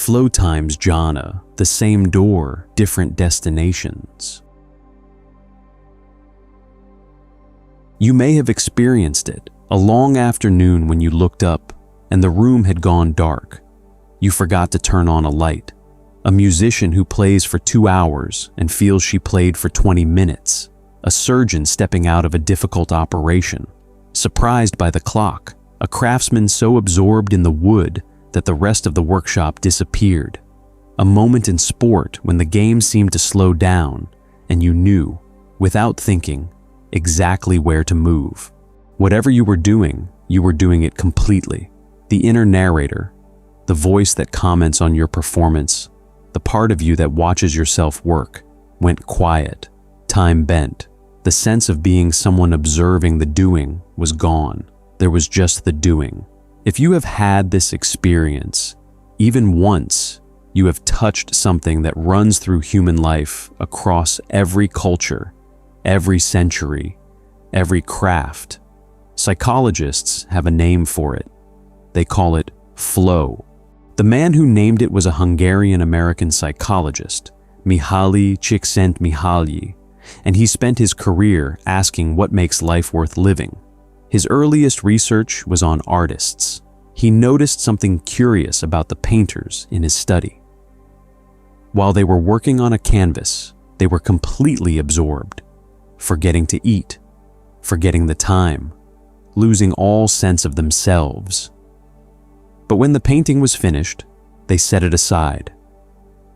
flow times jhana, the same door, different destinations. You may have experienced it, a long afternoon when you looked up and the room had gone dark. You forgot to turn on a light. A musician who plays for 2 hours and feels she played for 20 minutes. A surgeon stepping out of a difficult operation. Surprised by the clock. A craftsman so absorbed in the wood that the rest of the workshop disappeared. A moment in sport when the game seemed to slow down and you knew, without thinking, exactly where to move. Whatever you were doing it completely. The inner narrator, the voice that comments on your performance, the part of you that watches yourself work, went quiet, time bent. The sense of being someone observing the doing was gone. There was just the doing. If you have had this experience, even once, you have touched something that runs through human life across every culture, every century, every craft. Psychologists have a name for it. They call it flow. The man who named it was a Hungarian-American psychologist, Mihaly Csikszentmihalyi, and he spent his career asking what makes life worth living. His earliest research was on artists. He noticed something curious about the painters in his study. While they were working on a canvas, they were completely absorbed, forgetting to eat, forgetting the time, losing all sense of themselves. But when the painting was finished, they set it aside.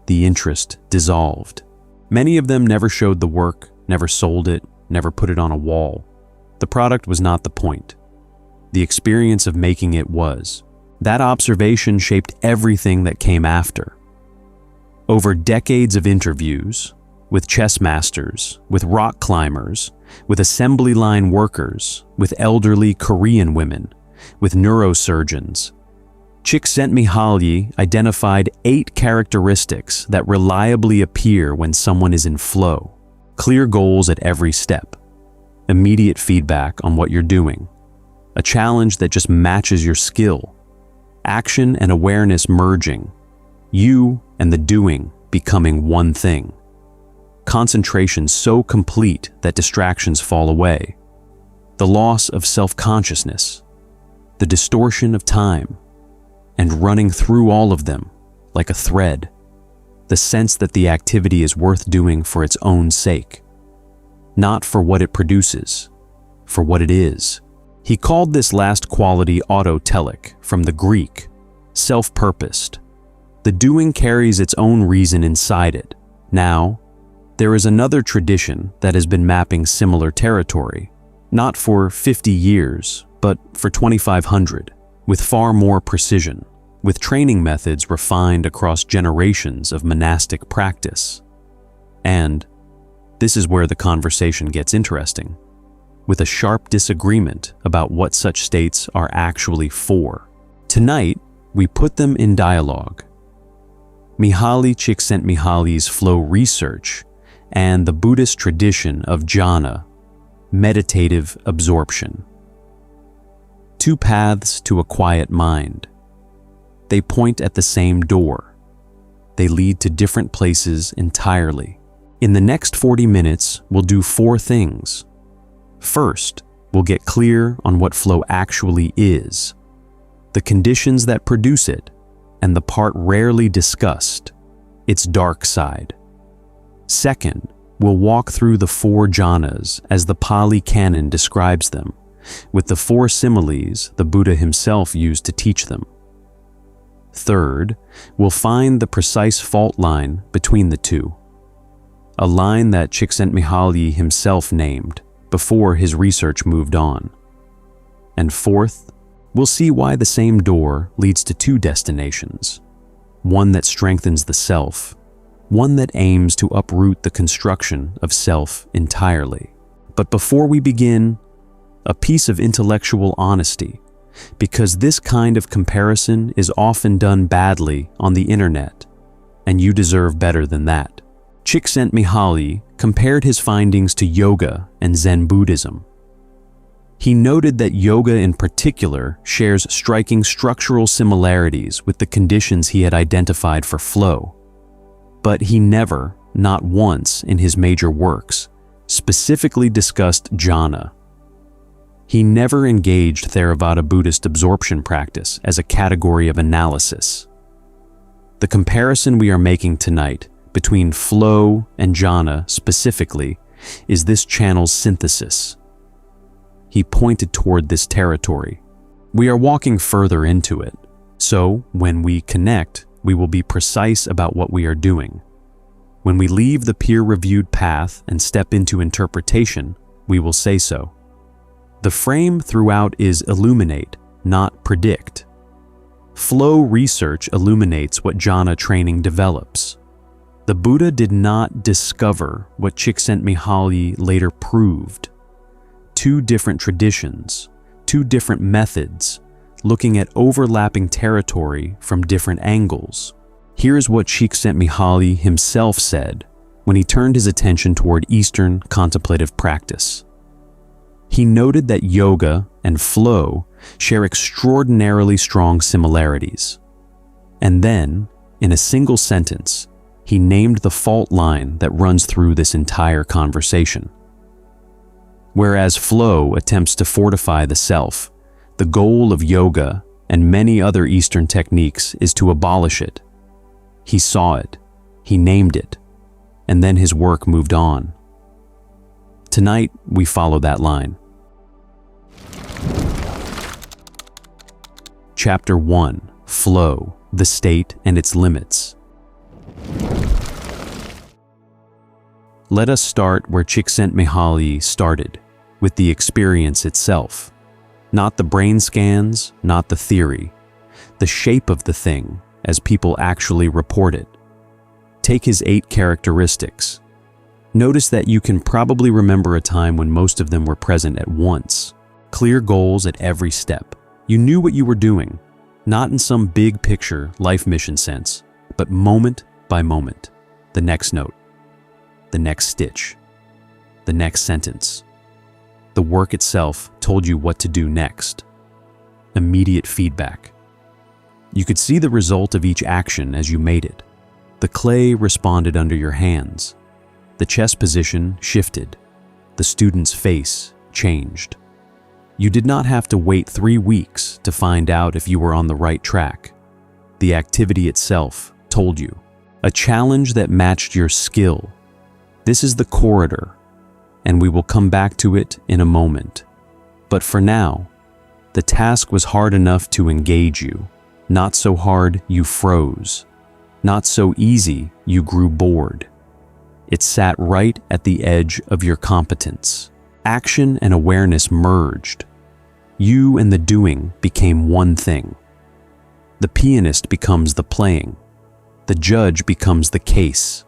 The interest dissolved. Many of them never showed the work, never sold it, never put it on a wall. The product was not the point. The experience of making it was. That observation shaped everything that came after. Over decades of interviews, with chess masters, with rock climbers, with assembly line workers, with elderly Korean women, with neurosurgeons, Csikszentmihalyi identified 8 characteristics that reliably appear when someone is in flow. Clear goals at every step. Immediate feedback on what you're doing. A challenge that just matches your skill. Action and awareness merging. You and the doing becoming one thing. Concentration so complete that distractions fall away. The loss of self-consciousness. The distortion of time. And running through all of them, like a thread. The sense that the activity is worth doing for its own sake. Not for what it produces, for what it is. He called this last quality autotelic, from the Greek, self-purposed. The doing carries its own reason inside it. Now, there is another tradition that has been mapping similar territory, not for 50 years, but for 2,500, with far more precision, with training methods refined across generations of monastic practice. And this is where the conversation gets interesting, with a sharp disagreement about what such states are actually for. Tonight, we put them in dialogue. Mihaly Csikszentmihalyi's flow research and the Buddhist tradition of janna, meditative absorption. 2 paths to a quiet mind. They point at the same door. They lead to different places entirely. In the next 40 minutes, we'll do 4 things. First, we'll get clear on what flow actually is, the conditions that produce it, and the part rarely discussed, its dark side. Second, we'll walk through the 4 jhanas as the Pali Canon describes them, with the 4 similes the Buddha himself used to teach them. Third, we'll find the precise fault line between the 2, a line that Csikszentmihalyi himself named before his research moved on. And fourth, we'll see why the same door leads to 2 destinations, one that strengthens the self, one that aims to uproot the construction of self entirely. But before we begin, a piece of intellectual honesty, because this kind of comparison is often done badly on the internet, and you deserve better than that. Csikszentmihalyi compared his findings to Yoga and Zen Buddhism. He noted that yoga in particular shares striking structural similarities with the conditions he had identified for flow. But he never, not once in his major works, specifically discussed jhana. He never engaged Theravāda Buddhist absorption practice as a category of analysis. The comparison we are making tonight between flow and jhana specifically is this channel's synthesis. He pointed toward this territory. We are walking further into it, so when we connect, we will be precise about what we are doing. When we leave the peer-reviewed path and step into interpretation, we will say so. The frame throughout is illuminate, not predict. Flow research illuminates what jhana training develops. The Buddha did not discover what Csikszentmihalyi later proved. Two different traditions, two different methods, looking at overlapping territory from different angles. Here's what Csikszentmihalyi himself said when he turned his attention toward Eastern contemplative practice. He noted that yoga and flow share extraordinarily strong similarities. And then, in a single sentence, he named the fault line that runs through this entire conversation. Whereas flow attempts to fortify the self, the goal of yoga and many other Eastern techniques is to abolish it. He saw it, he named it, and then his work moved on. Tonight, we follow that line. Chapter 1: Flow, the State and its Limits. Let us start where Csikszentmihalyi started, with the experience itself. Not the brain scans, not the theory. The shape of the thing, as people actually report it. Take his 8 characteristics. Notice that you can probably remember a time when most of them were present at once. Clear goals at every step. You knew what you were doing, not in some big picture life mission sense, but moment by moment. The next note, the next stitch, the next sentence. The work itself told you what to do next. Immediate feedback. You could see the result of each action as you made it. The clay responded under your hands. The chess position shifted. The student's face changed. You did not have to wait 3 weeks to find out if you were on the right track. The activity itself told you. A challenge that matched your skill. This is the corridor, and we will come back to it in a moment. But for now, the task was hard enough to engage you. Not so hard you froze. Not so easy you grew bored. It sat right at the edge of your competence. Action and awareness merged. You and the doing became one thing. The pianist becomes the playing. The judge becomes the case.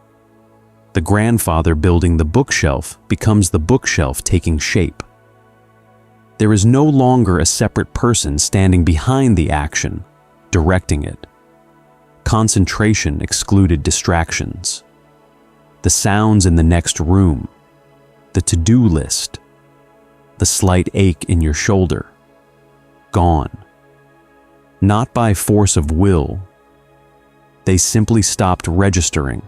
The grandfather building the bookshelf becomes the bookshelf taking shape. There is no longer a separate person standing behind the action, directing it. Concentration excluded distractions. The sounds in the next room, the to-do list, the slight ache in your shoulder, gone. Not by force of will. They simply stopped registering.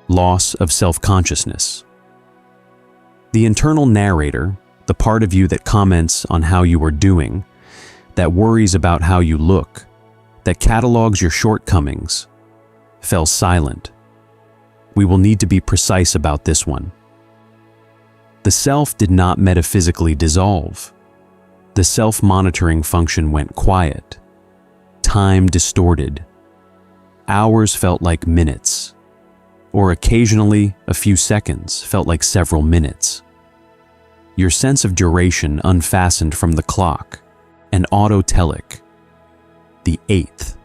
Loss of self-consciousness. The internal narrator, the part of you that comments on how you are doing, that worries about how you look, that catalogs your shortcomings, fell silent. We will need to be precise about this one. The self did not metaphysically dissolve. The self-monitoring function went quiet. Time distorted. Hours felt like minutes, or occasionally a few seconds felt like several minutes. Your sense of duration unfastened from the clock, an autotelic. The 8th,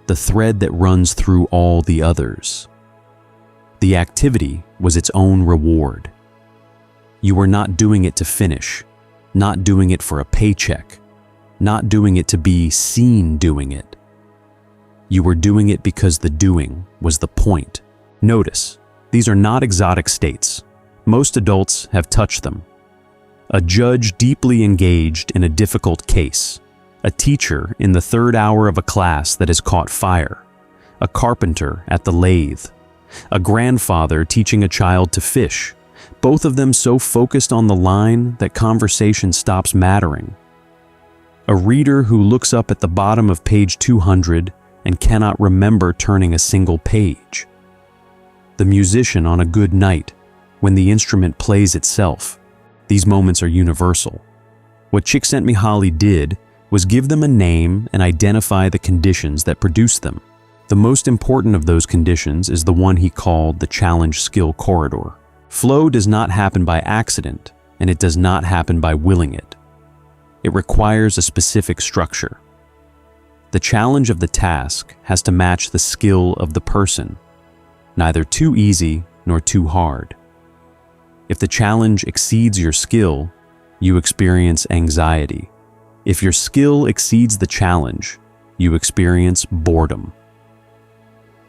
the thread that runs through all the others. The activity was its own reward. You were not doing it to finish, not doing it for a paycheck, not doing it to be seen doing it. You were doing it because the doing was the point. Notice, these are not exotic states. Most adults have touched them. a judge deeply engaged in a difficult case, a teacher in the third hour of a class that has caught fire, a carpenter at the lathe, a grandfather teaching a child to fish, both of them so focused on the line that conversation stops mattering. A reader who looks up at the bottom of page 200 and cannot remember turning a single page. The musician on a good night, when the instrument plays itself. These moments are universal. What Csikszentmihalyi did was give them a name and identify the conditions that produce them. The most important of those conditions is the one he called the challenge skill corridor. Flow does not happen by accident, and it does not happen by willing it. It requires a specific structure. The challenge of the task has to match the skill of the person, neither too easy nor too hard. If the challenge exceeds your skill, you experience anxiety. If your skill exceeds the challenge, you experience boredom.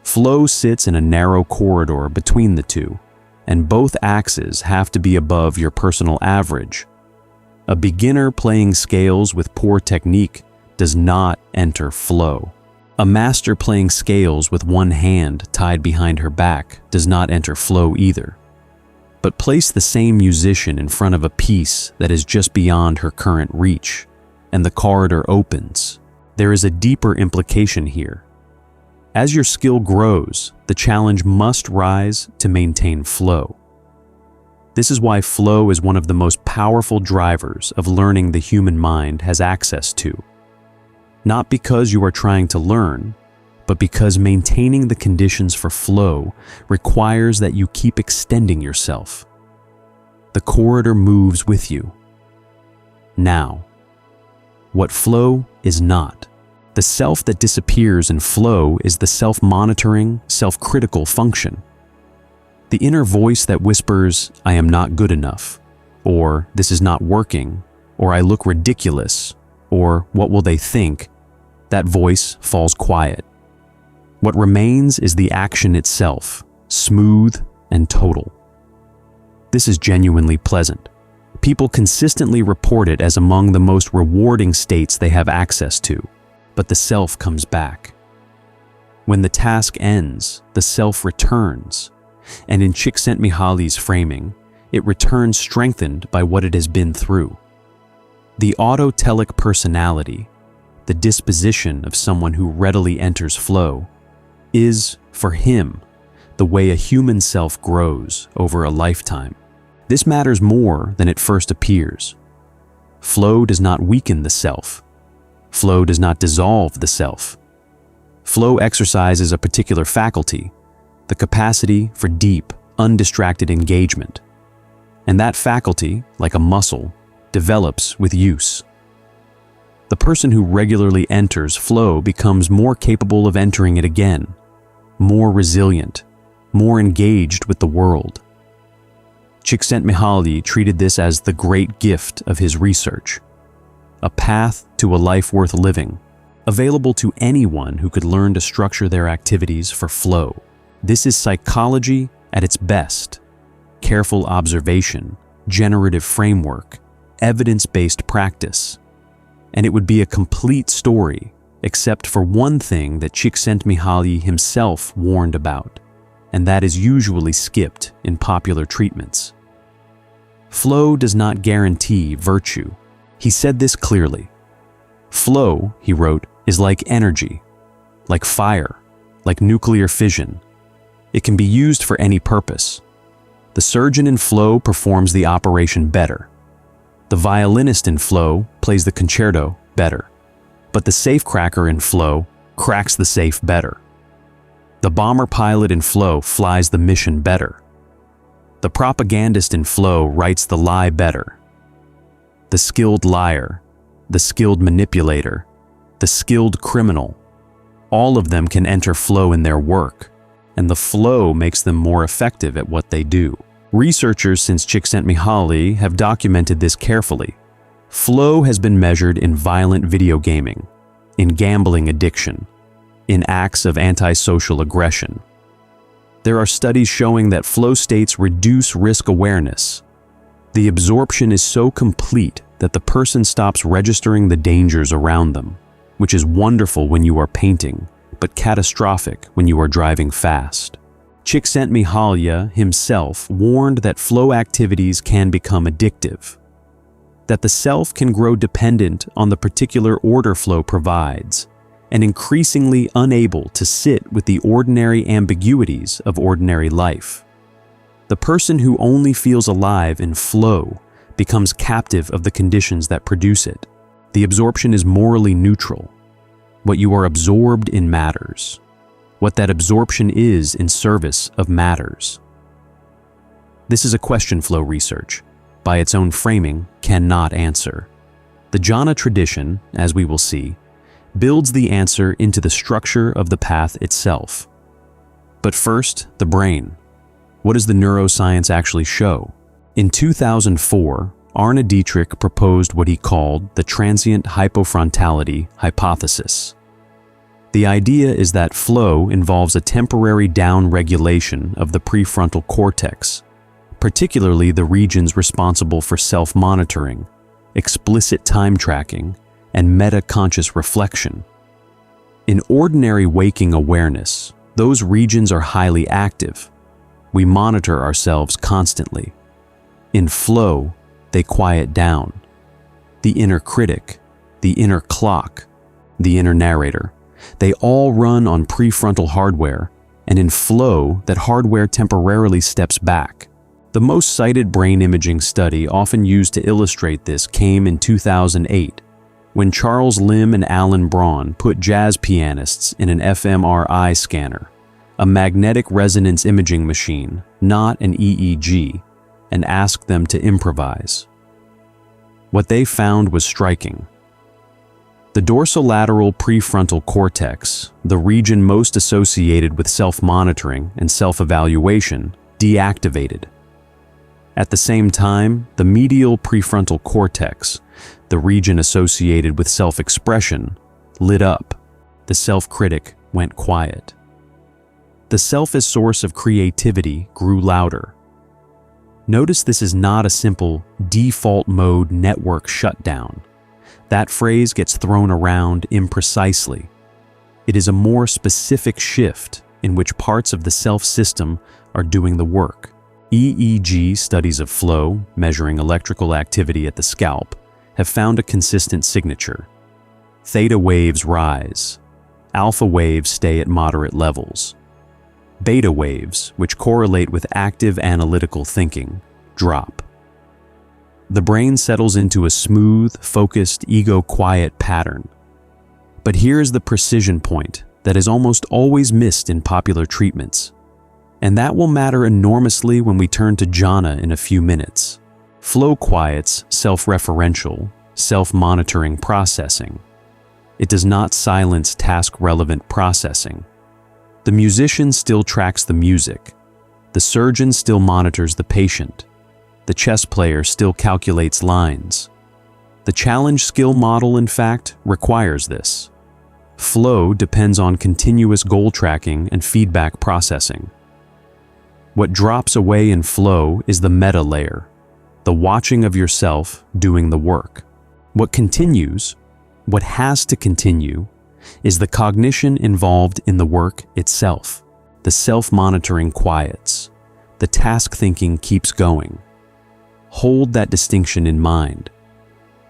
Flow sits in a narrow corridor between the two, and both axes have to be above your personal average. A beginner playing scales with poor technique does not enter flow. A master playing scales with one hand tied behind her back does not enter flow either. But place the same musician in front of a piece that is just beyond her current reach, and the corridor opens. There is a deeper implication here. As your skill grows, the challenge must rise to maintain flow. This is why flow is one of the most powerful drivers of learning the human mind has access to. Not because you are trying to learn, but because maintaining the conditions for flow requires that you keep extending yourself. The corridor moves with you. Now, what flow is not. The self that disappears in flow is the self-monitoring, self-critical function. The inner voice that whispers, "I am not good enough," or "this is not working," or "I look ridiculous," or "what will they think?" That voice falls quiet. What remains is the action itself, smooth and total. This is genuinely pleasant. People consistently report it as among the most rewarding states they have access to, but the self comes back. When the task ends, the self returns, and in Csikszentmihalyi's framing, it returns strengthened by what it has been through. The autotelic personality, the disposition of someone who readily enters flow, is, for him, the way a human self grows over a lifetime. This matters more than it first appears. Flow does not weaken the self. Flow does not dissolve the self. Flow exercises a particular faculty, the capacity for deep, undistracted engagement. And that faculty, like a muscle, develops with use. The person who regularly enters flow becomes more capable of entering it again, more resilient, more engaged with the world. Csikszentmihalyi treated this as the great gift of his research, a path to a life worth living, available to anyone who could learn to structure their activities for flow. This is psychology at its best: careful observation, generative framework, evidence-based practice. And it would be a complete story, except for one thing that Csikszentmihalyi himself warned about, and that is usually skipped in popular treatments. Flow does not guarantee virtue. He said this clearly. Flow, he wrote, is like energy, like fire, like nuclear fission. It can be used for any purpose. The surgeon in flow performs the operation better. The violinist in flow plays the concerto better, but the safecracker in flow cracks the safe better. The bomber pilot in flow flies the mission better. The propagandist in flow writes the lie better. The skilled liar, the skilled manipulator, the skilled criminal, all of them can enter flow in their work, and the flow makes them more effective at what they do. Researchers since Csikszentmihalyi have documented this carefully. Flow has been measured in violent video gaming, in gambling addiction, in acts of antisocial aggression. There are studies showing that flow states reduce risk awareness. The absorption is so complete that the person stops registering the dangers around them, which is wonderful when you are painting, but catastrophic when you are driving fast. Csikszentmihalyi himself warned that flow activities can become addictive, that the self can grow dependent on the particular order flow provides, and increasingly unable to sit with the ordinary ambiguities of ordinary life. The person who only feels alive in flow becomes captive of the conditions that produce it. The absorption is morally neutral. What you are absorbed in matters. What that absorption is in service of matters. This is a question flow research, by its own framing, cannot answer. The jhana tradition, as we will see, builds the answer into the structure of the path itself. But first, the brain. What does the neuroscience actually show? In 2004, Arne Dietrich proposed what he called the transient hypofrontality hypothesis. The idea is that flow involves a temporary down-regulation of the prefrontal cortex, particularly the regions responsible for self-monitoring, explicit time tracking, and meta-conscious reflection. In ordinary waking awareness, those regions are highly active. We monitor ourselves constantly. In flow, they quiet down. The inner critic, the inner clock, the inner narrator, they all run on prefrontal hardware, and in flow, that hardware temporarily steps back. The most cited brain imaging study often used to illustrate this came in 2008, when Charles Lim and Alan Braun put jazz pianists in an fMRI scanner, a magnetic resonance imaging machine, not an EEG, and asked them to improvise. What they found was striking. The dorsolateral prefrontal cortex, the region most associated with self-monitoring and self-evaluation, deactivated. At the same time, the medial prefrontal cortex, the region associated with self-expression, lit up. The self-critic went quiet. The self as source of creativity grew louder. Notice this is not a simple default mode network shutdown. That phrase gets thrown around imprecisely. It is a more specific shift in which parts of the self system are doing the work. EEG studies of flow, measuring electrical activity at the scalp, have found a consistent signature. Theta waves rise. Alpha waves stay at moderate levels. Beta waves, which correlate with active analytical thinking, drop. The brain settles into a smooth, focused, ego-quiet pattern. But here's the precision point that is almost always missed in popular treatments. And that will matter enormously when we turn to jhana in a few minutes. Flow quiets self-referential, self-monitoring processing. It does not silence task-relevant processing. The musician still tracks the music. The surgeon still monitors the patient. The chess player still calculates lines. The challenge skill model, in fact, requires this. Flow depends on continuous goal tracking and feedback processing. What drops away in flow is the meta layer, the watching of yourself doing the work. What continues, what has to continue, is the cognition involved in the work itself. The self-monitoring quiets. The task thinking keeps going. Hold that distinction in mind.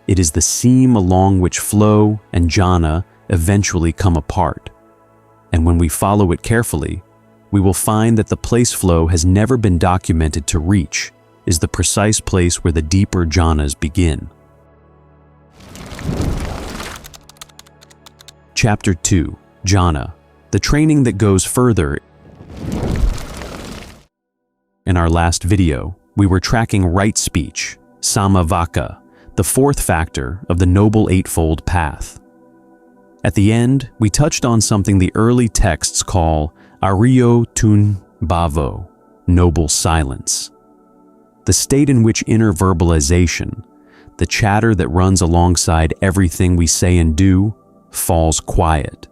It is the seam along which flow and jhana eventually come apart. And when we follow it carefully, we will find that the place flow has never been documented to reach is the precise place where the deeper jhanas begin. Chapter 2, Jhana, the training that goes further. In our last video, we were tracking right speech, samavaka, the fourth factor of the Noble Eightfold Path. At the end, we touched on something the early texts call Ariyo tun bhavo, noble silence. The state in which inner verbalization, the chatter that runs alongside everything we say and do, falls quiet.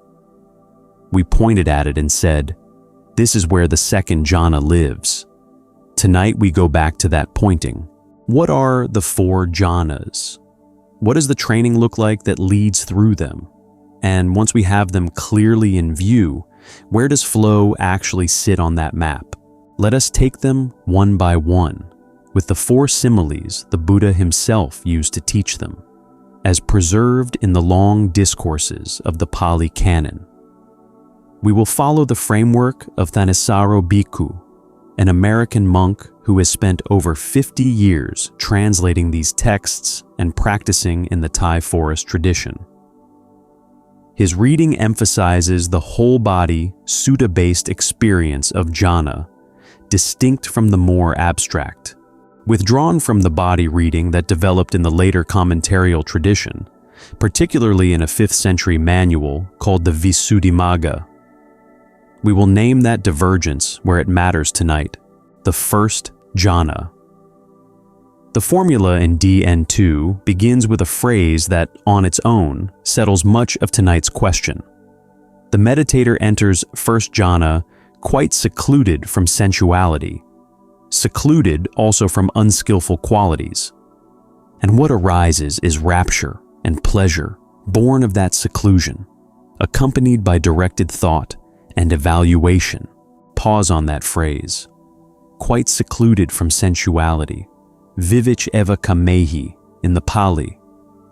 We pointed at it and said, this is where the second jhana lives. Tonight we go back to that pointing. What are the 4 jhanas? What does the training look like that leads through them? And once we have them clearly in view, where does flow actually sit on that map? Let us take them one by one, with the 4 similes the Buddha himself used to teach them, as preserved in the long discourses of the Pali Canon. We will follow the framework of Thanissaro Bhikkhu, an American monk who has spent over 50 years translating these texts and practicing in the Thai forest tradition. His reading emphasizes the whole-body, sutta-based experience of jhana, distinct from the more abstract, withdrawn from the body reading that developed in the later commentarial tradition, particularly in a 5th century manual called the Visuddhimagga. We will name that divergence where it matters tonight, the first jhana. The formula in DN2 begins with a phrase that, on its own, settles much of tonight's question. The meditator enters first jhana quite secluded from sensuality, secluded also from unskillful qualities. And what arises is rapture and pleasure, born of that seclusion, accompanied by directed thought and evaluation. Pause on that phrase. Quite secluded from sensuality, vivich eva kamehi in the Pali,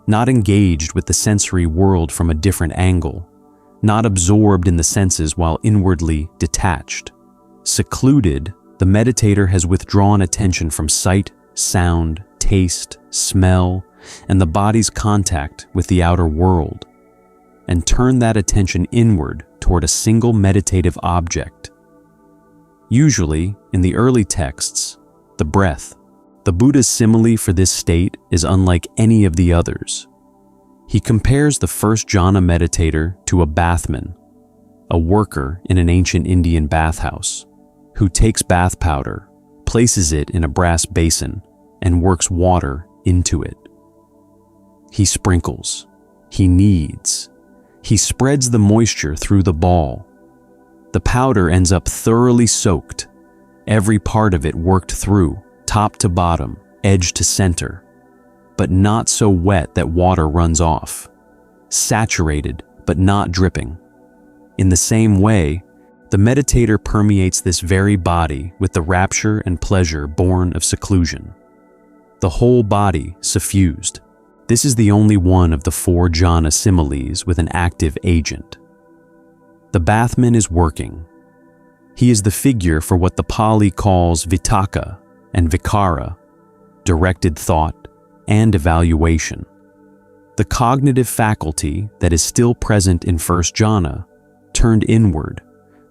not engaged with the sensory world from a different angle, not absorbed in the senses while inwardly detached. Secluded, the meditator has withdrawn attention from sight, sound, taste, smell, and the body's contact with the outer world, and turned that attention inward toward a single meditative object. Usually, in the early texts, the breath. The Buddha's simile for this state is unlike any of the others. He compares the first jhana meditator to a bathman, a worker in an ancient Indian bathhouse, who takes bath powder, places it in a brass basin, and works water into it. He sprinkles, he kneads, he spreads the moisture through the ball. The powder ends up thoroughly soaked, every part of it worked through, top to bottom, edge to center, but not so wet that water runs off, saturated but not dripping. In the same way, the meditator permeates this very body with the rapture and pleasure born of seclusion. The whole body suffused. This is the only one of the 4 jhana similes with an active agent. The bathman is working. He is the figure for what the Pali calls vitakka and vikara, directed thought and evaluation. The cognitive faculty that is still present in first jhana, turned inward,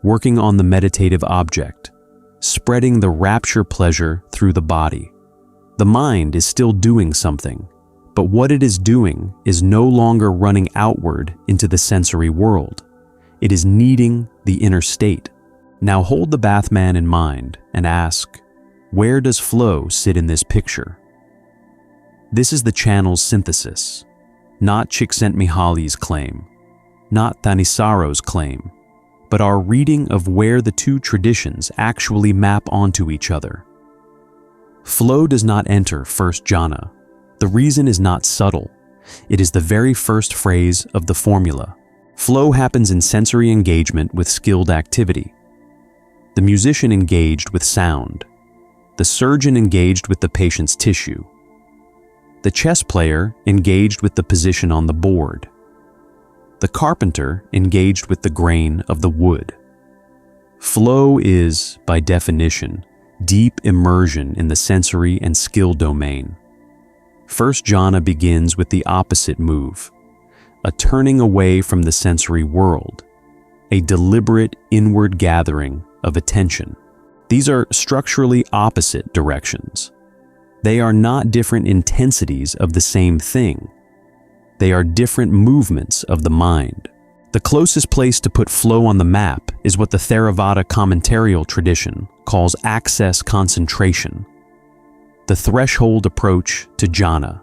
working on the meditative object, spreading the rapture pleasure through the body. The mind is still doing something, but what it is doing is no longer running outward into the sensory world. It is kneading the inner state. Now hold the bathman in mind and ask, where does flow sit in this picture? This is the channel's synthesis, not Csikszentmihalyi's claim, not Thanissaro's claim, but our reading of where the 2 traditions actually map onto each other. Flow does not enter first jhana. The reason is not subtle. It is the very first phrase of the formula. Flow happens in sensory engagement with skilled activity. The musician engaged with sound. The surgeon engaged with the patient's tissue. The chess player engaged with the position on the board. The carpenter engaged with the grain of the wood. Flow is, by definition, deep immersion in the sensory and skill domain. First jhana begins with the opposite move, a turning away from the sensory world, a deliberate inward gathering of attention. These are structurally opposite directions. They are not different intensities of the same thing. They are different movements of the mind. The closest place to put flow on the map is what the Theravāda commentarial tradition calls access concentration, the threshold approach to jhana.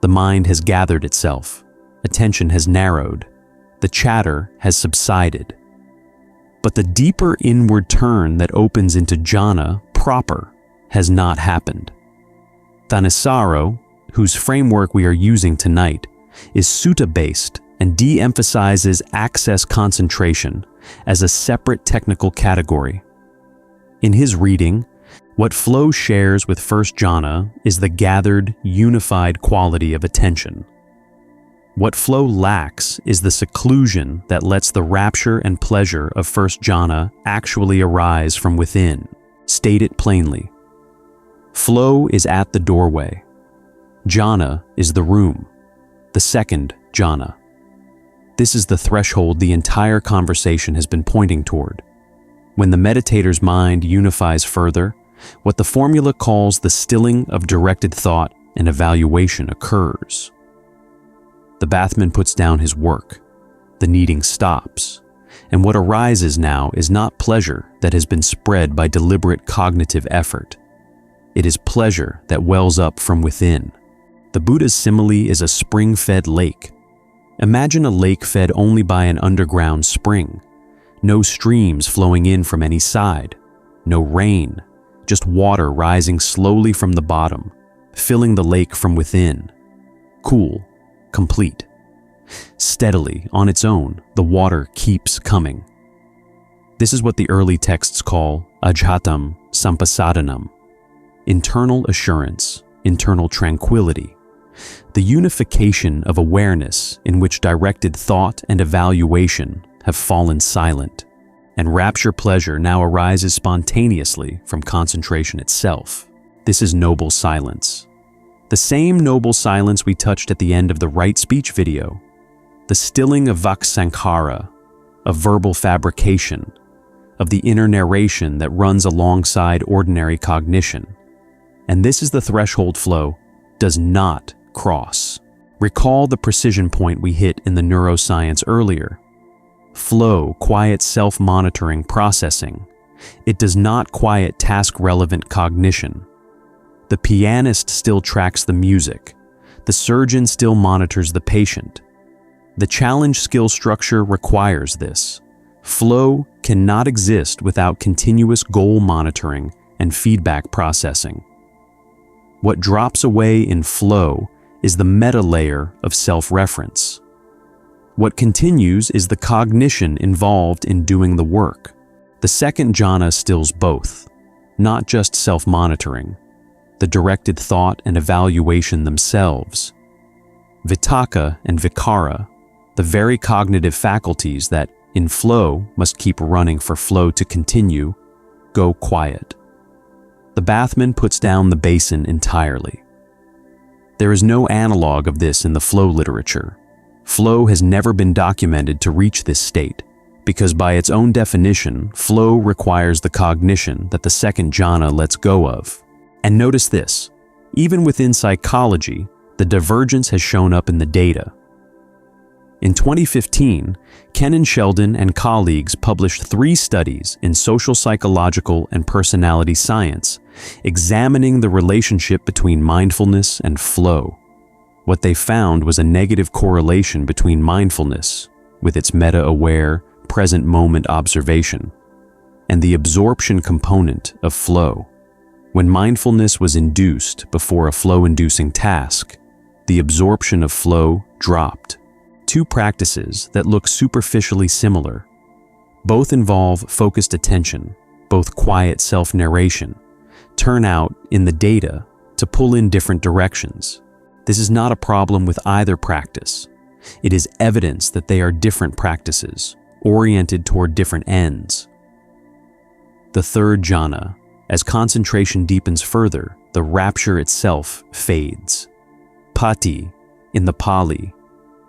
The mind has gathered itself, attention has narrowed, the chatter has subsided. But the deeper inward turn that opens into jhana proper has not happened. Thanissaro, whose framework we are using tonight, is sutta-based and de-emphasizes access concentration as a separate technical category. In his reading, what flow shares with first jhana is the gathered, unified quality of attention. What flow lacks is the seclusion that lets the rapture and pleasure of first jhana actually arise from within. State it plainly. Flow is at the doorway. Jhana is the room, the second jhana. This is the threshold the entire conversation has been pointing toward. When the meditator's mind unifies further, what the formula calls the stilling of directed thought and evaluation occurs. The bathman puts down his work. The kneading stops. And what arises now is not pleasure that has been spread by deliberate cognitive effort. It is pleasure that wells up from within. The Buddha's simile is a spring-fed lake. Imagine a lake fed only by an underground spring. No streams flowing in from any side. No rain. Just water rising slowly from the bottom, filling the lake from within. Cool. Complete. Steadily, on its own, the water keeps coming. This is what the early texts call ajhatam sampasadanam, internal assurance, internal tranquility, the unification of awareness in which directed thought and evaluation have fallen silent, and rapture pleasure now arises spontaneously from concentration itself. This is noble silence. The same noble silence we touched at the end of the right speech video, the stilling of vaksankhara, of verbal fabrication, of the inner narration that runs alongside ordinary cognition. And this is the threshold flow does not cross. Recall the precision point we hit in the neuroscience earlier. Flow quiets self-monitoring processing. It does not quiet task-relevant cognition. The pianist still tracks the music. The surgeon still monitors the patient. The challenge skill structure requires this. Flow cannot exist without continuous goal monitoring and feedback processing. What drops away in flow is the meta layer of self-reference. What continues is the cognition involved in doing the work. The second jhana stills both, not just self-monitoring, the directed thought and evaluation themselves. Vitakka and vikara, the very cognitive faculties that, in flow, must keep running for flow to continue, go quiet. The bathman puts down the basin entirely. There is no analog of this in the flow literature. Flow has never been documented to reach this state, because by its own definition, flow requires the cognition that the second jhana lets go of. And notice this, even within psychology, the divergence has shown up in the data. In 2015, Ken Sheldon and colleagues published 3 studies in social psychological and personality science, examining the relationship between mindfulness and flow. What they found was a negative correlation between mindfulness, with its meta-aware, present moment observation, and the absorption component of flow. When mindfulness was induced before a flow-inducing task, the absorption of flow dropped. 2 practices that look superficially similar. Both involve focused attention, both quiet self-narration, turn out, in the data, to pull in different directions. This is not a problem with either practice. It is evidence that they are different practices, oriented toward different ends. The third jhana. As concentration deepens further, the rapture itself fades. Pati, in the Pali,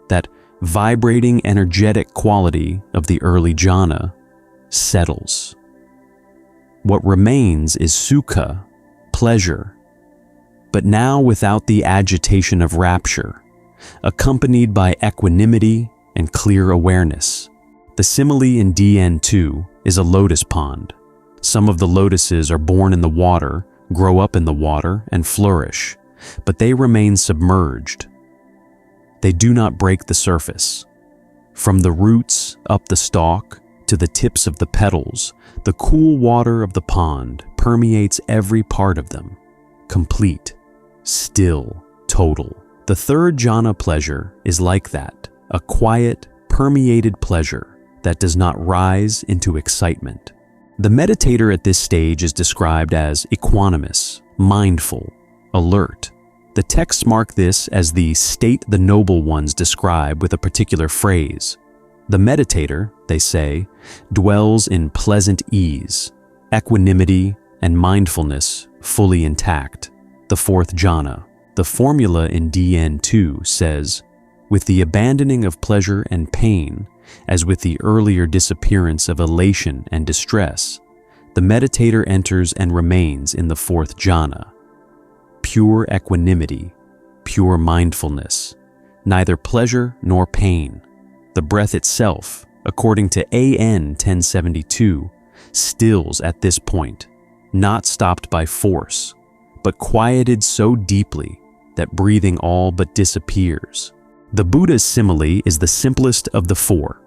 that vibrating energetic quality of the early jhana, settles. What remains is sukha, pleasure, but now without the agitation of rapture, accompanied by equanimity and clear awareness. The simile in DN2 is a lotus pond. Some of the lotuses are born in the water, grow up in the water, and flourish, but they remain submerged. They do not break the surface. From the roots up the stalk to the tips of the petals, the cool water of the pond permeates every part of them, complete, still, total. The third jhana pleasure is like that, a quiet, permeated pleasure that does not rise into excitement. The meditator at this stage is described as equanimous, mindful, alert. The texts mark this as the state the noble ones describe with a particular phrase. The meditator, they say, dwells in pleasant ease, equanimity, and mindfulness fully intact. The fourth jhana. The formula in DN2 says, with the abandoning of pleasure and pain, as with the earlier disappearance of elation and distress, the meditator enters and remains in the fourth jhana. Pure equanimity, pure mindfulness, neither pleasure nor pain. The breath itself, according to AN 1072, stills at this point, not stopped by force, but quieted so deeply that breathing all but disappears. The Buddha's simile is the simplest of the four.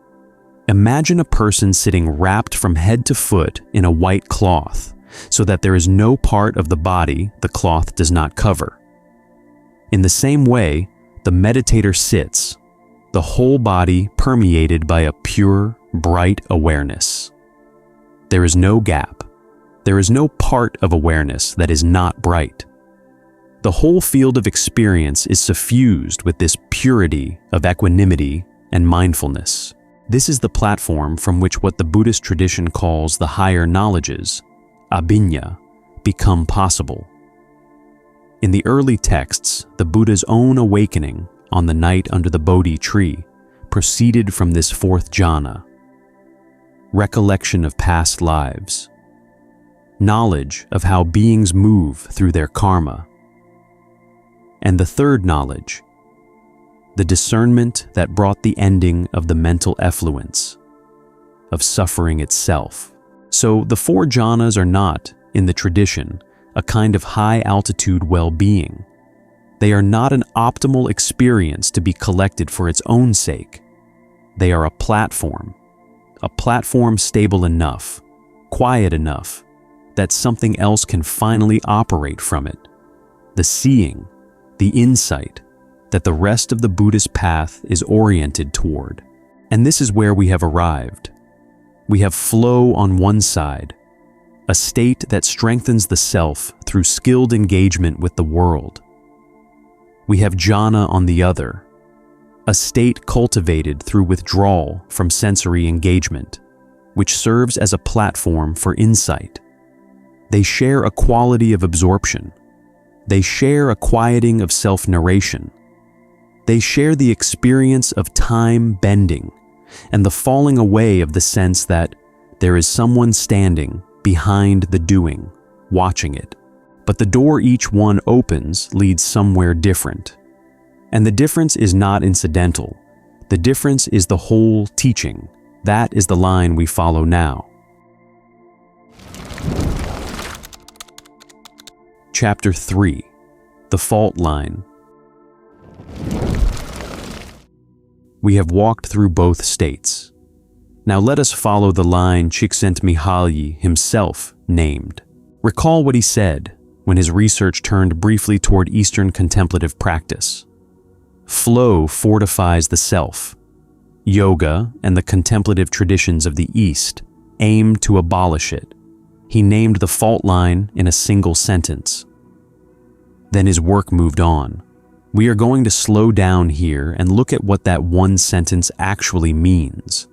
Imagine a person sitting wrapped from head to foot in a white cloth, so that there is no part of the body the cloth does not cover. In the same way, the meditator sits, the whole body permeated by a pure, bright awareness. There is no gap. There is no part of awareness that is not bright. The whole field of experience is suffused with this purity of equanimity and mindfulness. This is the platform from which what the Buddhist tradition calls the higher knowledges, abhinya, become possible. In the early texts, the Buddha's own awakening on the night under the Bodhi tree proceeded from this fourth jhana. Recollection of past lives, knowledge of how beings move through their karma, and the third knowledge, the discernment that brought the ending of the mental effluence, of suffering itself. So the four jhanas are not, in the tradition, a kind of high-altitude well-being. They are not an optimal experience to be collected for its own sake. They are a platform stable enough, quiet enough, that something else can finally operate from it. The seeing, the insight that the rest of the Buddhist path is oriented toward. And this is where we have arrived. We have flow on one side, a state that strengthens the self through skilled engagement with the world. We have jhana on the other, a state cultivated through withdrawal from sensory engagement, which serves as a platform for insight. They share a quality of absorption. They share a quieting of self-narration. They share the experience of time bending and the falling away of the sense that there is someone standing behind the doing, watching it. But the door each one opens leads somewhere different. And the difference is not incidental. The difference is the whole teaching. That is the line we follow now. Chapter 3. The Fault Line. We have walked through both states. Now let us follow the line Csikszentmihalyi himself named. Recall what he said when his research turned briefly toward Eastern contemplative practice. Flow fortifies the self. Yoga and the contemplative traditions of the East aim to abolish it. He named the fault line in a single sentence. Then his work moved on. We are going to slow down here and look at what that one sentence actually means.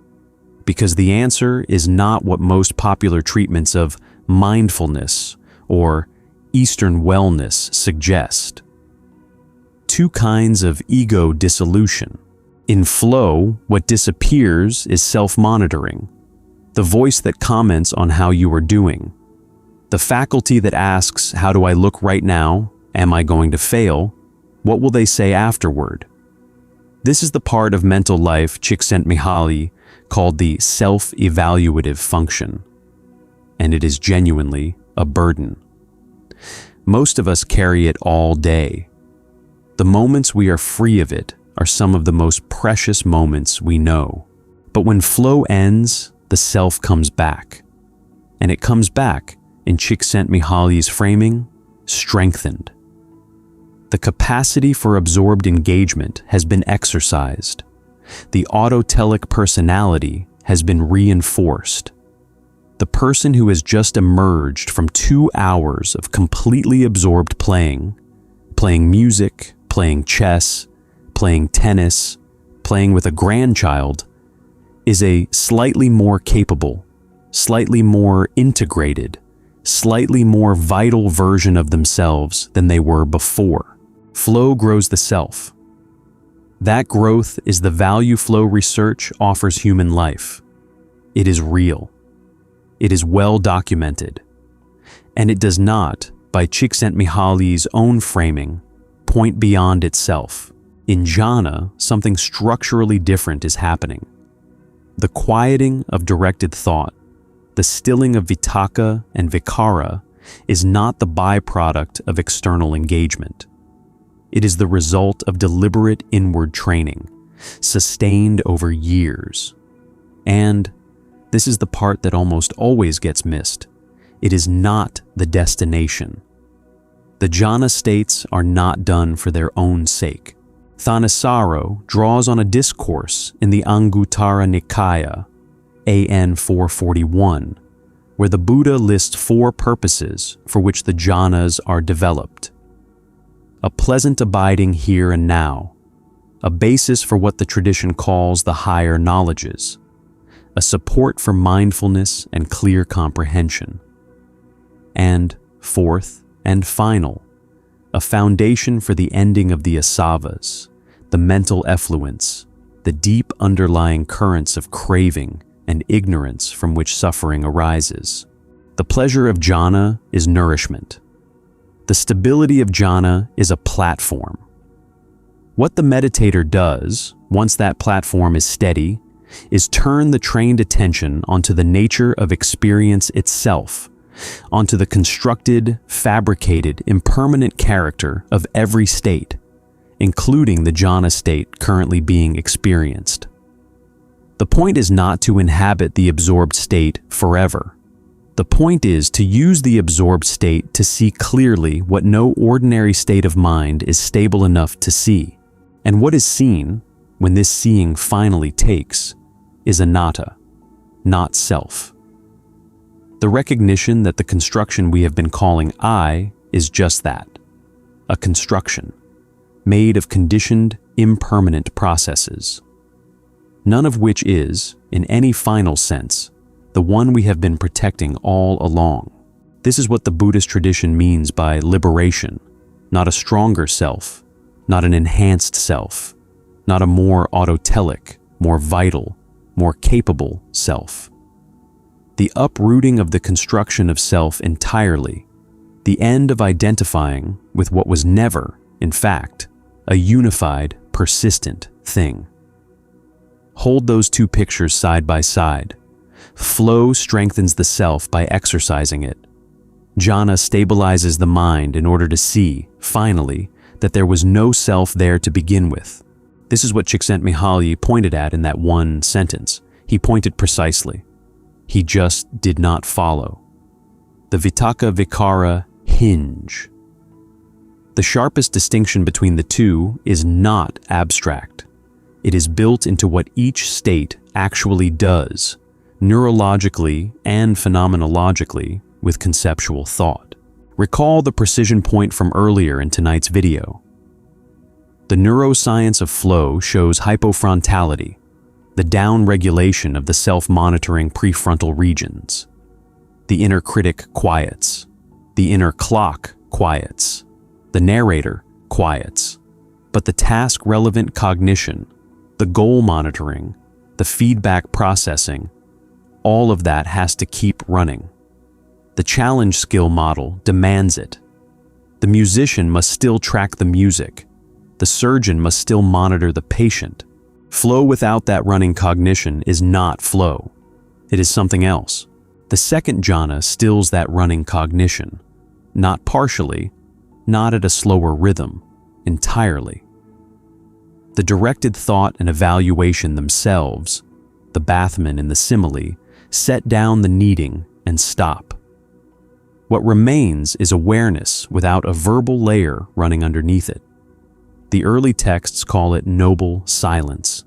Because the answer is not what most popular treatments of mindfulness or Eastern wellness suggest. Two kinds of ego dissolution. In flow, what disappears is self-monitoring, the voice that comments on how you are doing, the faculty that asks, how do I look right now? Am I going to fail? What will they say afterward? This is the part of mental life Csikszentmihalyi called the self-evaluative function, and it is genuinely a burden. Most of us carry it all day. The moments we are free of it are some of the most precious moments we know. But when flow ends, the self comes back. And it comes back, in Csikszentmihalyi's framing, strengthened. The capacity for absorbed engagement has been exercised. The autotelic personality has been reinforced. The person who has just emerged from 2 hours of completely absorbed playing music, playing chess, playing tennis, playing with a grandchild, is a slightly more capable, slightly more integrated, slightly more vital version of themselves than they were before. Flow grows the self. That growth is the value flow research offers human life. It is real. It is well documented. And it does not, by Csikszentmihalyi's own framing, point beyond itself. In jhana, something structurally different is happening. The quieting of directed thought, the stilling of vitakka and vikara, is not the byproduct of external engagement. It is the result of deliberate inward training, sustained over years. And this is the part that almost always gets missed. It is not the destination. The jhana states are not done for their own sake. Thanissaro draws on a discourse in the Anguttara Nikaya, AN 441, where the Buddha lists 4 purposes for which the jhanas are developed. A pleasant abiding here and now, a basis for what the tradition calls the higher knowledges, a support for mindfulness and clear comprehension, and fourth and final, a foundation for the ending of the asavas, the mental effluence, the deep underlying currents of craving and ignorance from which suffering arises. The pleasure of jhana is nourishment. The stability of jhana is a platform. What the meditator does, once that platform is steady, is turn the trained attention onto the nature of experience itself, onto the constructed, fabricated, impermanent character of every state, including the jhana state currently being experienced. The point is not to inhabit the absorbed state forever. The point is to use the absorbed state to see clearly what no ordinary state of mind is stable enough to see. And what is seen, when this seeing finally takes, is anatta, not self. The recognition that the construction we have been calling I is just that, a construction, made of conditioned, impermanent processes, none of which is, in any final sense, the one we have been protecting all along. This is what the Buddhist tradition means by liberation, not a stronger self, not an enhanced self, not a more autotelic, more vital, more capable self. The uprooting of the construction of self entirely, the end of identifying with what was never, in fact, a unified, persistent thing. Hold those 2 pictures side by side. Flow strengthens the self by exercising it. Jhana stabilizes the mind in order to see, finally, that there was no self there to begin with. This is what Csikszentmihalyi pointed at in that one sentence. He pointed precisely. He just did not follow. The vitakka vikara hinge. The sharpest distinction between the two is not abstract. It is built into what each state actually does, neurologically and phenomenologically, with conceptual thought. Recall the precision point from earlier in tonight's video. The neuroscience of flow shows hypofrontality, the down-regulation of the self-monitoring prefrontal regions. The inner critic quiets. The inner clock quiets. The narrator quiets. But the task-relevant cognition, the goal monitoring, the feedback processing, all of that has to keep running. The challenge skill model demands it. The musician must still track the music. The surgeon must still monitor the patient. Flow without that running cognition is not flow. It is something else. The second jhana stills that running cognition, not partially, not at a slower rhythm, entirely. The directed thought and evaluation themselves, the Bathman in the simile, set down the needing and stop. What remains is awareness without a verbal layer running underneath it. The early texts call it noble silence.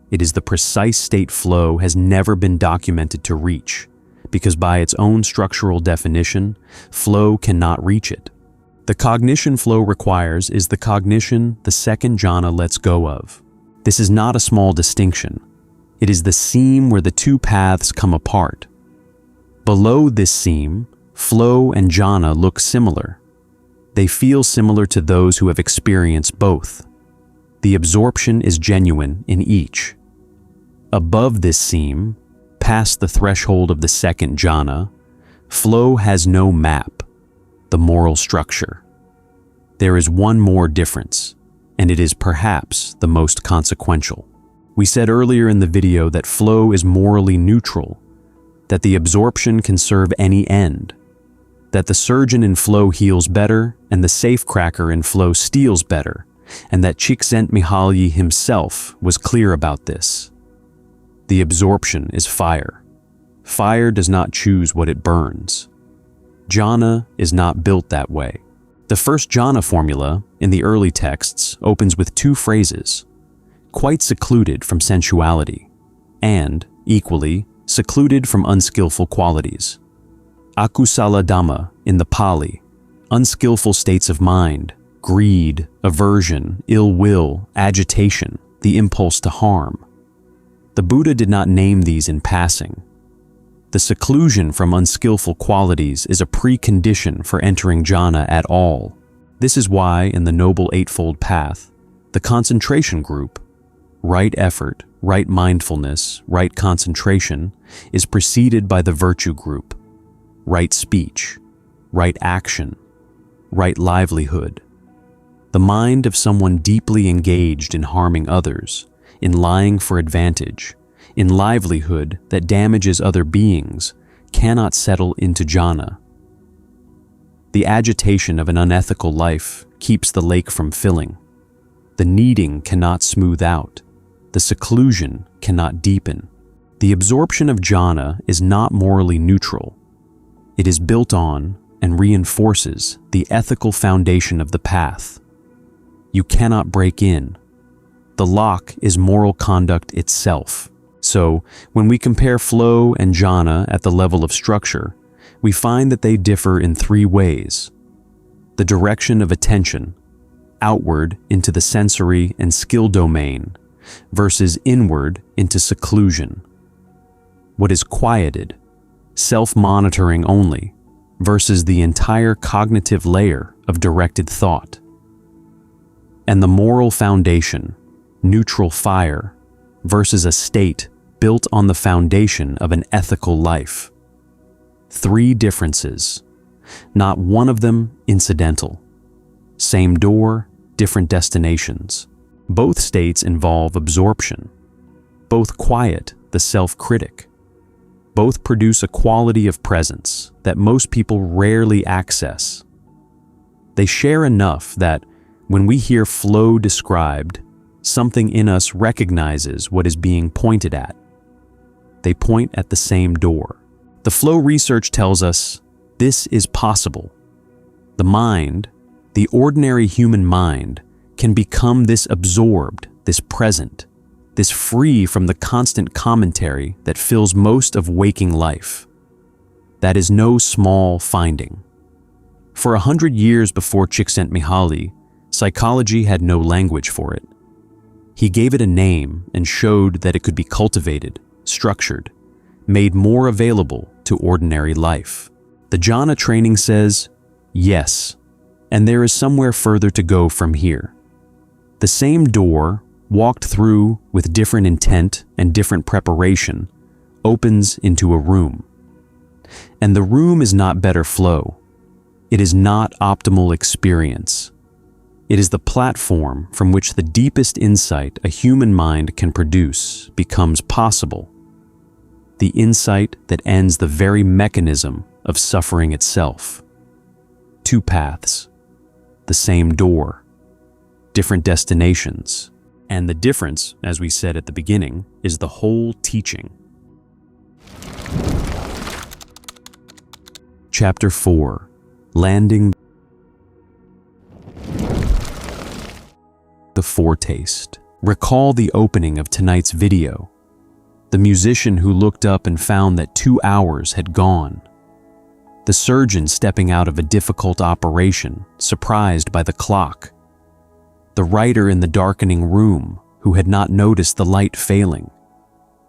It is the precise state flow has never been documented to reach, because by its own structural definition, flow cannot reach it. The cognition flow requires is the cognition the second jhana lets go of. This is not a small distinction. It is the seam where the two paths come apart. Below this seam, flow and jhana look similar. They feel similar to those who have experienced both. The absorption is genuine in each. Above this seam, past the threshold of the second jhana, flow has no map, the moral structure. There is one more difference, and it is perhaps the most consequential. We said earlier in the video that flow is morally neutral, that the absorption can serve any end, that the surgeon in flow heals better and the safecracker in flow steals better, and that Csikszentmihalyi himself was clear about this. The absorption is fire. Fire does not choose what it burns. Jhana is not built that way. The first jhana formula in the early texts opens with two phrases, quite secluded from sensuality, and, equally, secluded from unskillful qualities. Akusala dhamma in the Pali, unskillful states of mind, greed, aversion, ill will, agitation, the impulse to harm. The Buddha did not name these in passing. The seclusion from unskillful qualities is a precondition for entering jhana at all. This is why in the Noble Eightfold Path, the concentration group, right effort, right mindfulness, right concentration, is preceded by the virtue group, right speech, right action, right livelihood. The mind of someone deeply engaged in harming others, in lying for advantage, in livelihood that damages other beings, cannot settle into jhana. The agitation of an unethical life keeps the lake from filling. The kneading cannot smooth out. The seclusion cannot deepen. The absorption of jhana is not morally neutral. It is built on and reinforces the ethical foundation of the path. You cannot break in. The lock is moral conduct itself. So, when we compare flow and jhana at the level of structure, we find that they differ in three ways. The direction of attention, outward into the sensory and skill domain, versus inward into seclusion. What is quieted, self-monitoring only, versus the entire cognitive layer of directed thought. And the moral foundation, neutral fire, versus a state built on the foundation of an ethical life. Three differences, not one of them incidental. Same door, different destinations. Both states involve absorption. Both quiet the self-critic. Both produce a quality of presence that most people rarely access. They share enough that when we hear flow described, something in us recognizes what is being pointed at. They point at the same door. The flow research tells us this is possible. The mind, the ordinary human mind, can become this absorbed, this present, this free from the constant commentary that fills most of waking life. That is no small finding. For 100 years before Csikszentmihalyi, psychology had no language for it. He gave it a name and showed that it could be cultivated, structured, made more available to ordinary life. The jhana training says, yes, and there is somewhere further to go from here. The same door, walked through with different intent and different preparation, opens into a room. And the room is not better flow. It is not optimal experience. It is the platform from which the deepest insight a human mind can produce becomes possible. The insight that ends the very mechanism of suffering itself. Two paths, the same door, different destinations, and the difference, as we said at the beginning, is the whole teaching. Chapter 4. Landing the foretaste. Recall the opening of tonight's video. The musician who looked up and found that 2 hours had gone. The surgeon stepping out of a difficult operation, surprised by the clock. The writer in the darkening room who had not noticed the light failing.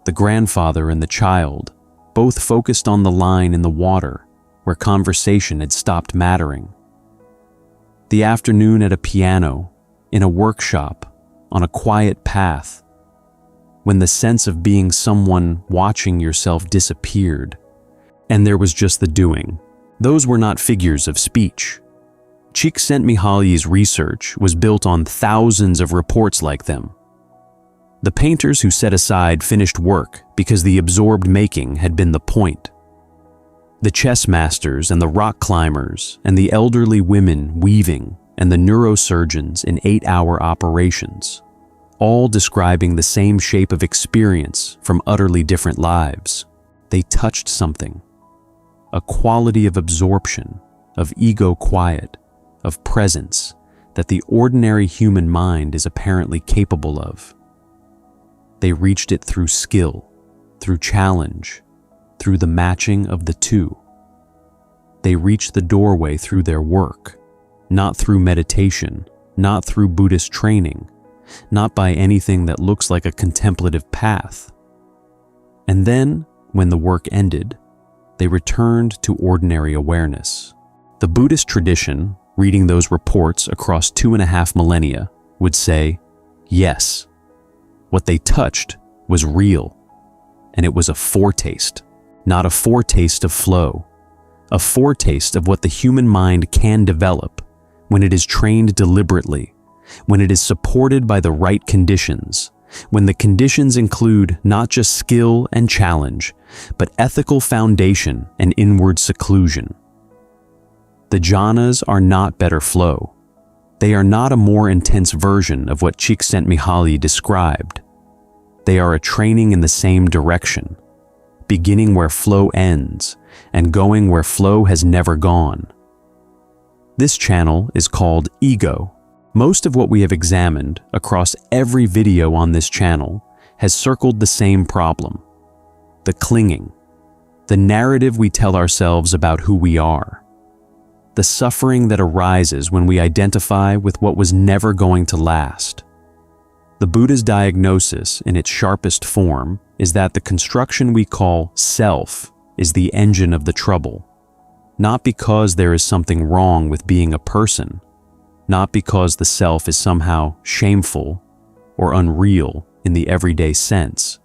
The grandfather and the child, both focused on the line in the water where conversation had stopped mattering. The afternoon at a piano, in a workshop, on a quiet path, when the sense of being someone watching yourself disappeared, and there was just the doing. Those were not figures of speech. Csikszentmihalyi's research was built on thousands of reports like them. The painters who set aside finished work because the absorbed making had been the point. The chess masters and the rock climbers and the elderly women weaving and the neurosurgeons in 8-hour operations, all describing the same shape of experience from utterly different lives. They touched something, a quality of absorption, of ego quiet, of presence that the ordinary human mind is apparently capable of. They reached it through skill, through challenge, through the matching of the two. They reached the doorway through their work, not through meditation, not through Buddhist training, not by anything that looks like a contemplative path. And then, when the work ended, they returned to ordinary awareness. The Buddhist tradition, reading those reports across 2.5 millennia, would say, yes, what they touched was real, and it was a foretaste, not a foretaste of flow, a foretaste of what the human mind can develop when it is trained deliberately, when it is supported by the right conditions, when the conditions include not just skill and challenge, but ethical foundation and inward seclusion. The jhanas are not better flow. They are not a more intense version of what Csikszentmihalyi described. They are a training in the same direction, beginning where flow ends and going where flow has never gone. This channel is called Ego. Most of what we have examined across every video on this channel has circled the same problem: the clinging, the narrative we tell ourselves about who we are, the suffering that arises when we identify with what was never going to last. The Buddha's diagnosis in its sharpest form is that the construction we call self is the engine of the trouble, not because there is something wrong with being a person, not because the self is somehow shameful or unreal in the everyday sense,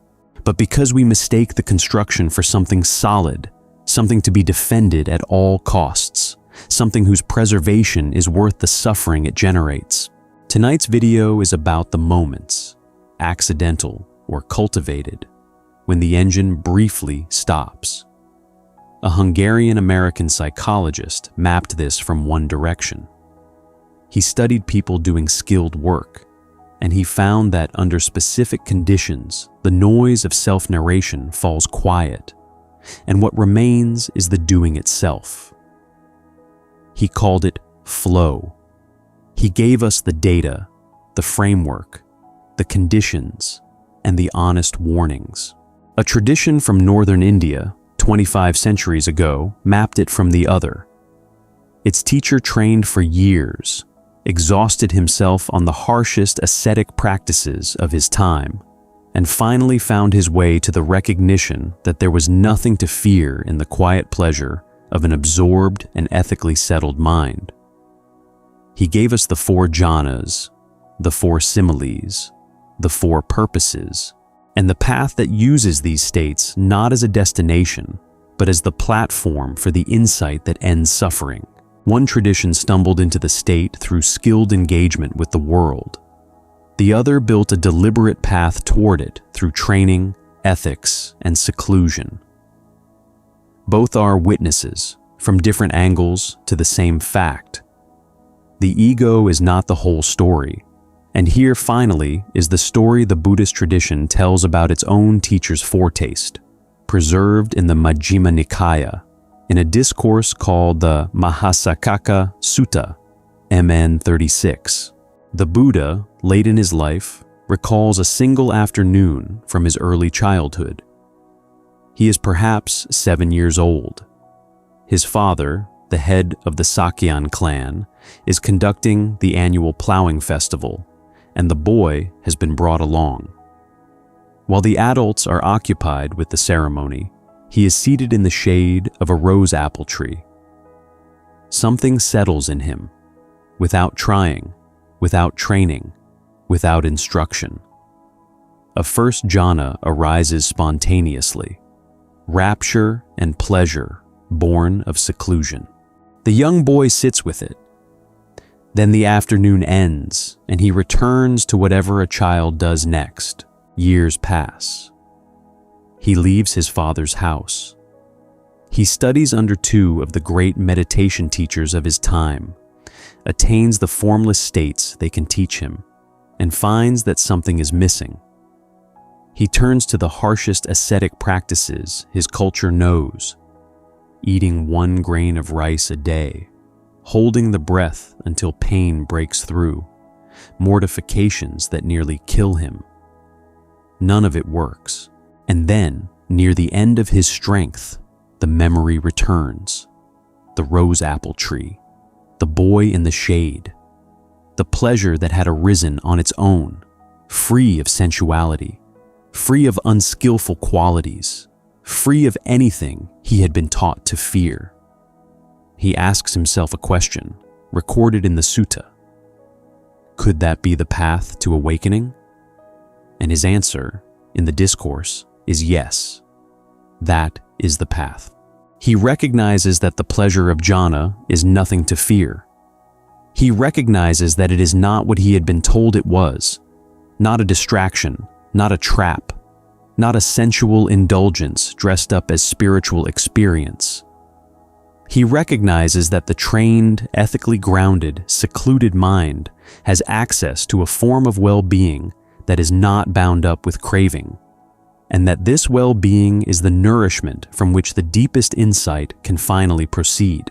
but because we mistake the construction for something solid, something to be defended at all costs, something whose preservation is worth the suffering it generates. Tonight's video is about the moments, accidental or cultivated, when the engine briefly stops. A Hungarian-American psychologist mapped this from one direction. He studied people doing skilled work, and he found that under specific conditions, the noise of self-narration falls quiet, and what remains is the doing itself. He called it flow. He gave us the data, the framework, the conditions, and the honest warnings. A tradition from northern India, 25 centuries ago, mapped it from the other. Its teacher trained for years, exhausted himself on the harshest ascetic practices of his time, and finally found his way to the recognition that there was nothing to fear in the quiet pleasure of an absorbed and ethically settled mind. He gave us the 4 jhanas, the 4 similes, the 4 purposes, and the path that uses these states not as a destination, but as the platform for the insight that ends suffering. One tradition stumbled into the state through skilled engagement with the world. The other built a deliberate path toward it through training, ethics, and seclusion. Both are witnesses, from different angles to the same fact. The ego is not the whole story, and here finally is the story the Buddhist tradition tells about its own teacher's foretaste, preserved in the Majjhima Nikaya, In a discourse called the Mahasaccaka Sutta, MN 36, the Buddha, late in his life, recalls a single afternoon from his early childhood. He is perhaps 7 years old. His father, the head of the Sakyan clan, is conducting the annual plowing festival, and the boy has been brought along. While the adults are occupied with the ceremony, he is seated in the shade of a rose apple tree. Something settles in him, without trying, without training, without instruction. A first jhana arises spontaneously, rapture and pleasure born of seclusion. The young boy sits with it. Then the afternoon ends, and he returns to whatever a child does next. Years pass. He leaves his father's house. He studies under two of the great meditation teachers of his time, attains the formless states they can teach him, and finds that something is missing. He turns to the harshest ascetic practices his culture knows, eating 1 grain of rice a day, holding the breath until pain breaks through, mortifications that nearly kill him. None of it works. And then, near the end of his strength, the memory returns. The rose apple tree, the boy in the shade, the pleasure that had arisen on its own, free of sensuality, free of unskillful qualities, free of anything he had been taught to fear. He asks himself a question, recorded in the sutta. Could that be the path to awakening? And his answer, in the discourse, is yes. That is the path. He recognizes that the pleasure of jhana is nothing to fear. He recognizes that it is not what he had been told it was, not a distraction, not a trap, not a sensual indulgence dressed up as spiritual experience. He recognizes that the trained, ethically grounded, secluded mind has access to a form of well-being that is not bound up with craving, and that this well-being is the nourishment from which the deepest insight can finally proceed.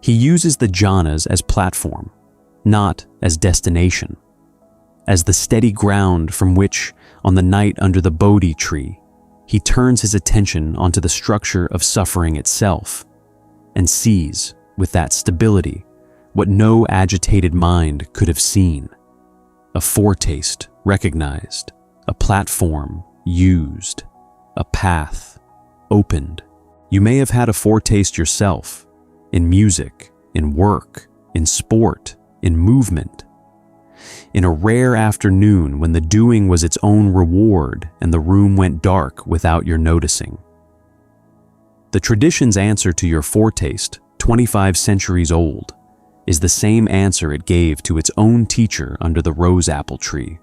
He uses the jhanas as platform, not as destination, as the steady ground from which, on the night under the Bodhi tree, he turns his attention onto the structure of suffering itself, and sees, with that stability, what no agitated mind could have seen. A foretaste recognized, a platform used, a path opened. You may have had a foretaste yourself, in music, in work, in sport, in movement. In a rare afternoon when the doing was its own reward and the room went dark without your noticing. The tradition's answer to your foretaste, 25 centuries old, is the same answer it gave to its own teacher under the rose apple tree.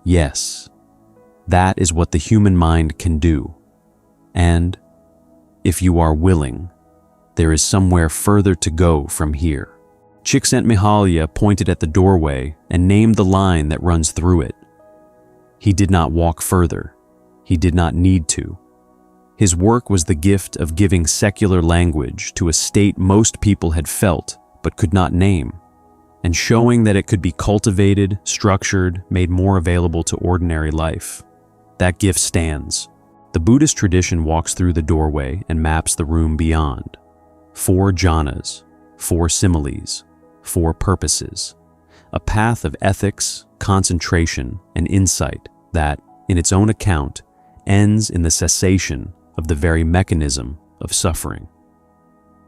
Yes, that is what the human mind can do. And, if you are willing, there is somewhere further to go from here. Csikszentmihalyi pointed at the doorway and named the line that runs through it. He did not walk further. He did not need to. His work was the gift of giving secular language to a state most people had felt but could not name, and showing that it could be cultivated, structured, made more available to ordinary life. That gift stands. The Buddhist tradition walks through the doorway and maps the room beyond. 4 jhanas, 4 similes, 4 purposes, a path of ethics, concentration, and insight that, in its own account, ends in the cessation of the very mechanism of suffering.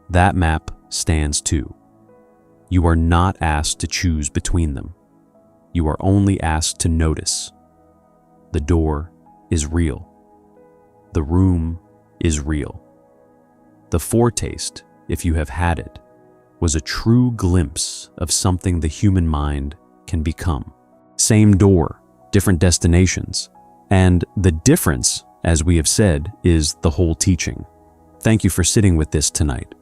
That map stands too. You are not asked to choose between them. You are only asked to notice. The door is real. The room is real. The foretaste, if you have had it, was a true glimpse of something the human mind can become. Same door, different destinations, and the difference, as we have said, is the whole teaching. Thank you for sitting with this tonight.